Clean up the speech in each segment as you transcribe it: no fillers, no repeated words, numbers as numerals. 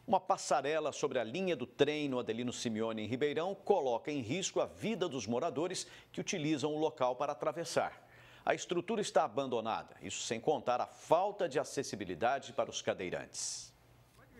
Uma passarela sobre a linha do trem no Adelino Simeone, em Ribeirão, coloca em risco a vida dos moradores que utilizam o local para atravessar. A estrutura está abandonada, isso sem contar a falta de acessibilidade para os cadeirantes.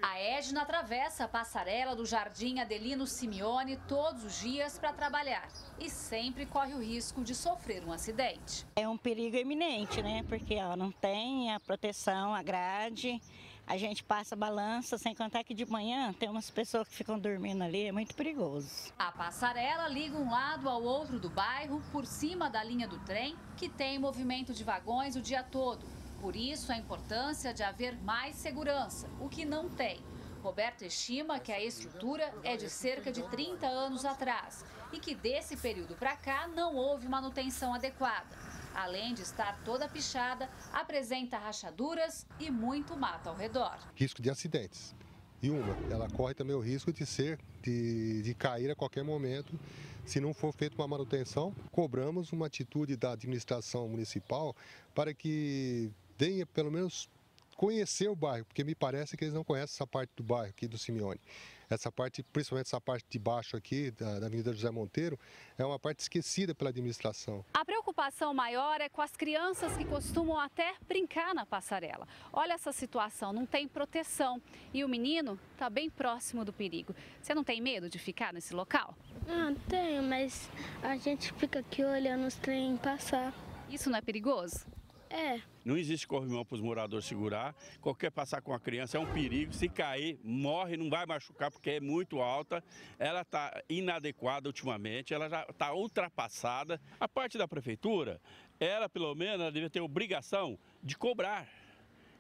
A Edna atravessa a passarela do Jardim Adelino Simeone todos os dias para trabalhar e sempre corre o risco de sofrer um acidente. É um perigo iminente, né? Porque não tem a proteção, a grade, a gente passa balança, sem contar que de manhã tem umas pessoas que ficam dormindo ali, é muito perigoso. A passarela liga um lado ao outro do bairro por cima da linha do trem, que tem movimento de vagões o dia todo. Por isso, a importância de haver mais segurança, o que não tem. Roberto estima que a estrutura é de cerca de 30 anos atrás e que desse período para cá não houve manutenção adequada. Além de estar toda pichada, apresenta rachaduras e muito mato ao redor. Risco de acidentes. E ela corre também o risco de cair a qualquer momento. Se não for feita uma manutenção, cobramos uma atitude da administração municipal para que venha pelo menos conhecer o bairro, porque me parece que eles não conhecem essa parte do bairro aqui do Simeone. Essa parte, principalmente essa parte de baixo aqui, da Avenida José Monteiro, é uma parte esquecida pela administração. A preocupação maior é com as crianças que costumam até brincar na passarela. Olha essa situação, não tem proteção e o menino está bem próximo do perigo. Você não tem medo de ficar nesse local? Não, tenho, mas a gente fica aqui olhando os trem passar. Isso não é perigoso? É. Não existe corrimão para os moradores segurar. Qualquer passar com a criança é um perigo. Se cair, morre, não vai machucar porque é muito alta. Ela está inadequada ultimamente, ela já está ultrapassada. A parte da prefeitura, ela pelo menos ela deve ter obrigação de cobrar.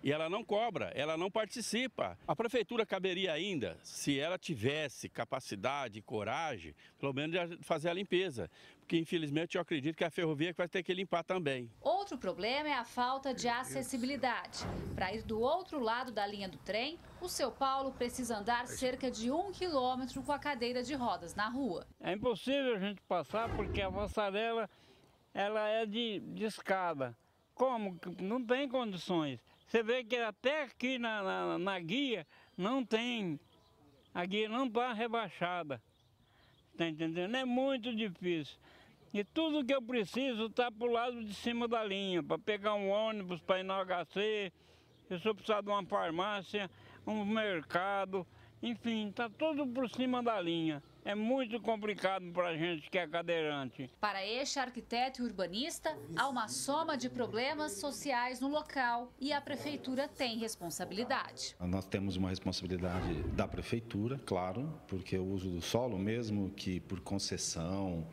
E ela não cobra, ela não participa. A prefeitura caberia ainda, se ela tivesse capacidade e coragem, pelo menos de fazer a limpeza. Porque infelizmente eu acredito que a ferrovia vai ter que limpar também. Outro problema é a falta de acessibilidade. Para ir do outro lado da linha do trem, o seu Paulo precisa andar cerca de 1 quilômetro com a cadeira de rodas na rua. É impossível a gente passar porque a passarela ela é de escada. Como? Não tem condições. Você vê que até aqui na guia não tem, a guia não está rebaixada, está entendendo? É muito difícil. E tudo que eu preciso está para o lado de cima da linha, para pegar um ônibus, para ir no HC, se eu precisar de uma farmácia, um mercado, enfim, está tudo por cima da linha. É muito complicado para a gente que é cadeirante. Para este arquiteto e urbanista, há uma soma de problemas sociais no local e a prefeitura tem responsabilidade. Nós temos uma responsabilidade da prefeitura, claro, porque o uso do solo, mesmo que por concessão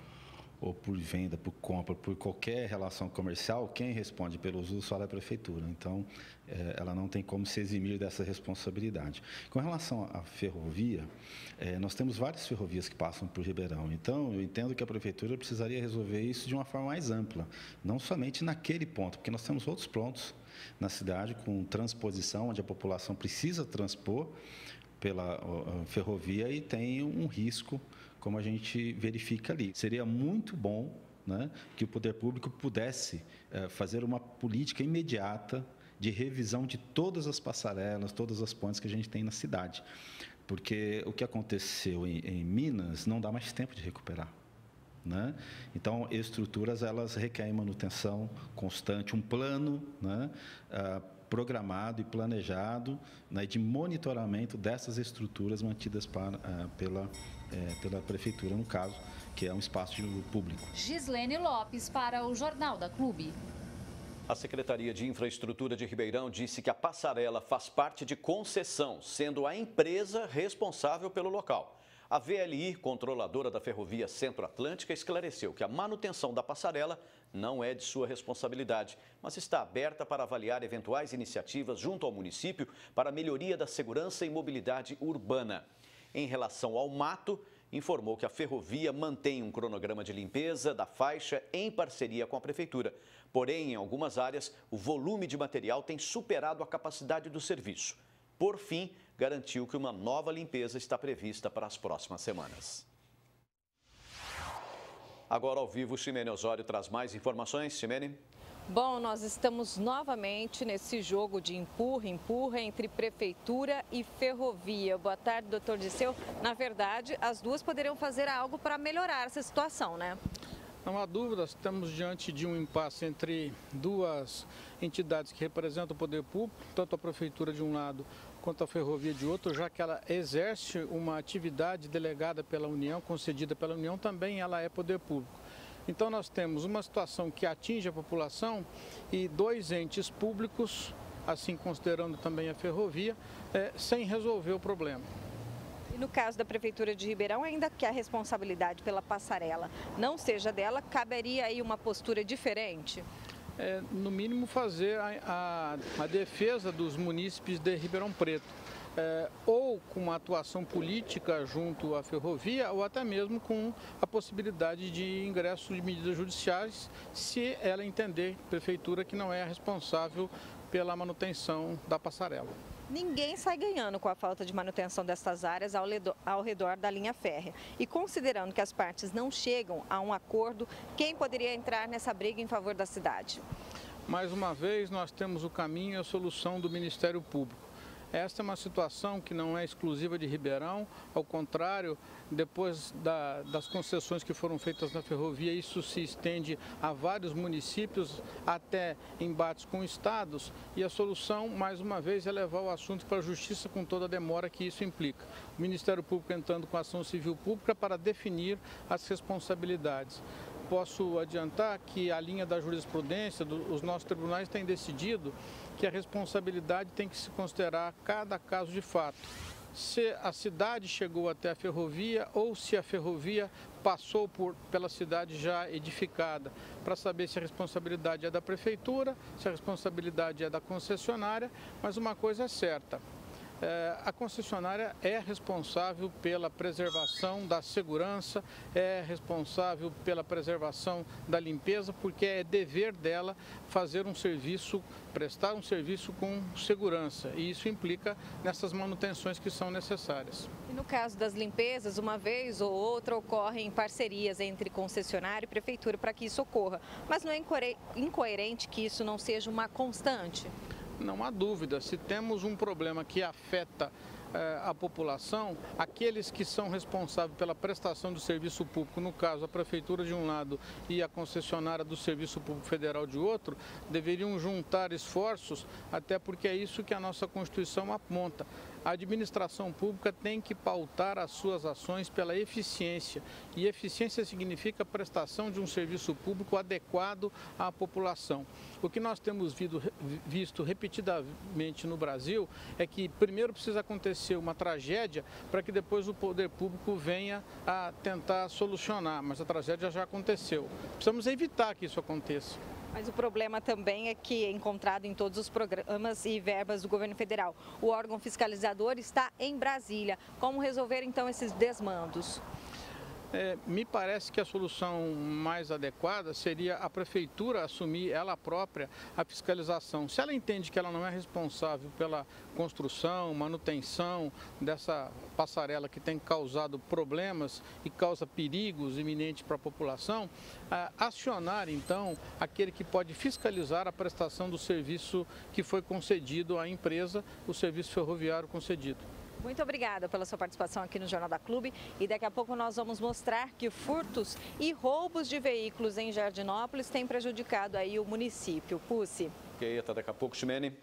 ou por venda, por compra, por qualquer relação comercial, quem responde pelo uso do solo é a prefeitura. Então, ela não tem como se eximir dessa responsabilidade. Com relação à ferrovia, nós temos várias ferrovias que passam por Ribeirão. Então, eu entendo que a prefeitura precisaria resolver isso de uma forma mais ampla, não somente naquele ponto, porque nós temos outros pontos na cidade com transposição, onde a população precisa transpor pela ferrovia e tem um risco, como a gente verifica ali. Seria muito bom, né, que o poder público pudesse fazer uma política imediata de revisão de todas as passarelas, todas as pontes que a gente tem na cidade. Porque o que aconteceu em Minas não dá mais tempo de recuperar. Né? Então, estruturas elas requerem manutenção constante, um plano, né, programado e planejado, né, de monitoramento dessas estruturas mantidas pela prefeitura, no caso, que é um espaço público. Gislene Lopes para o Jornal da Clube. A Secretaria de Infraestrutura de Ribeirão disse que a passarela faz parte de concessão, sendo a empresa responsável pelo local. A VLI, controladora da Ferrovia Centro-Atlântica, esclareceu que a manutenção da passarela não é de sua responsabilidade, mas está aberta para avaliar eventuais iniciativas junto ao município para a melhoria da segurança e mobilidade urbana. Em relação ao mato, informou que a ferrovia mantém um cronograma de limpeza da faixa em parceria com a prefeitura. Porém, em algumas áreas, o volume de material tem superado a capacidade do serviço. Por fim, garantiu que uma nova limpeza está prevista para as próximas semanas. Agora, ao vivo, Ximene Osório traz mais informações. Ximene? Bom, nós estamos novamente nesse jogo de empurra entre prefeitura e ferrovia. Boa tarde, doutor Disseu. Na verdade, as duas poderiam fazer algo para melhorar essa situação, né? Não há dúvida, estamos diante de um impasse entre duas entidades que representam o poder público, tanto a prefeitura de um lado quanto a ferrovia de outro, já que ela exerce uma atividade delegada pela União, concedida pela União, também ela é poder público. Então nós temos uma situação que atinge a população e dois entes públicos, assim considerando também a ferrovia, sem resolver o problema. E no caso da Prefeitura de Ribeirão, ainda que a responsabilidade pela passarela não seja dela, caberia aí uma postura diferente? No mínimo fazer a defesa dos munícipes de Ribeirão Preto. Ou com uma atuação política junto à ferrovia, ou até mesmo com a possibilidade de ingresso de medidas judiciais, se ela entender, prefeitura, que não é a responsável pela manutenção da passarela. Ninguém sai ganhando com a falta de manutenção dessas áreas ao redor da linha férrea. E considerando que as partes não chegam a um acordo, quem poderia entrar nessa briga em favor da cidade? Mais uma vez, nós temos o caminho e a solução do Ministério Público. Esta é uma situação que não é exclusiva de Ribeirão, ao contrário, depois das concessões que foram feitas na ferrovia, isso se estende a vários municípios, até embates com estados, e a solução, mais uma vez, é levar o assunto para a justiça com toda a demora que isso implica. O Ministério Público entrando com a ação civil pública para definir as responsabilidades. Posso adiantar que a linha da jurisprudência, os nossos tribunais têm decidido que a responsabilidade tem que se considerar cada caso de fato. Se a cidade chegou até a ferrovia ou se a ferrovia passou pela cidade já edificada, para saber se a responsabilidade é da prefeitura, se a responsabilidade é da concessionária, mas uma coisa é certa. A concessionária é responsável pela preservação da segurança, é responsável pela preservação da limpeza, porque é dever dela fazer um serviço, prestar um serviço com segurança, e isso implica nessas manutenções que são necessárias. E no caso das limpezas, uma vez ou outra ocorrem parcerias entre concessionário e prefeitura para que isso ocorra, mas não é incoerente que isso não seja uma constante? Não há dúvida, se temos um problema que afeta a população, aqueles que são responsáveis pela prestação do serviço público, no caso a prefeitura de um lado e a concessionária do serviço público federal de outro, deveriam juntar esforços, até porque é isso que a nossa Constituição aponta. A administração pública tem que pautar as suas ações pela eficiência, e eficiência significa a prestação de um serviço público adequado à população. O que nós temos visto repetidamente no Brasil é que primeiro precisa acontecer uma tragédia para que depois o poder público venha a tentar solucionar, mas a tragédia já aconteceu. Precisamos evitar que isso aconteça. Mas o problema também é que é encontrado em todos os programas e verbas do governo federal. O órgão fiscalizador está em Brasília. Como resolver então esses desmandos? Me parece que a solução mais adequada seria a prefeitura assumir ela própria a fiscalização. Se ela entende que ela não é responsável pela construção, manutenção dessa passarela que tem causado problemas e causa perigos iminentes para a população, acionar então aquele que pode fiscalizar a prestação do serviço que foi concedido à empresa, o serviço ferroviário concedido. Muito obrigada pela sua participação aqui no Jornal da Clube, e daqui a pouco nós vamos mostrar que furtos e roubos de veículos em Jardinópolis têm prejudicado aí o município. Pucci. Ok, até daqui a pouco, Ximene.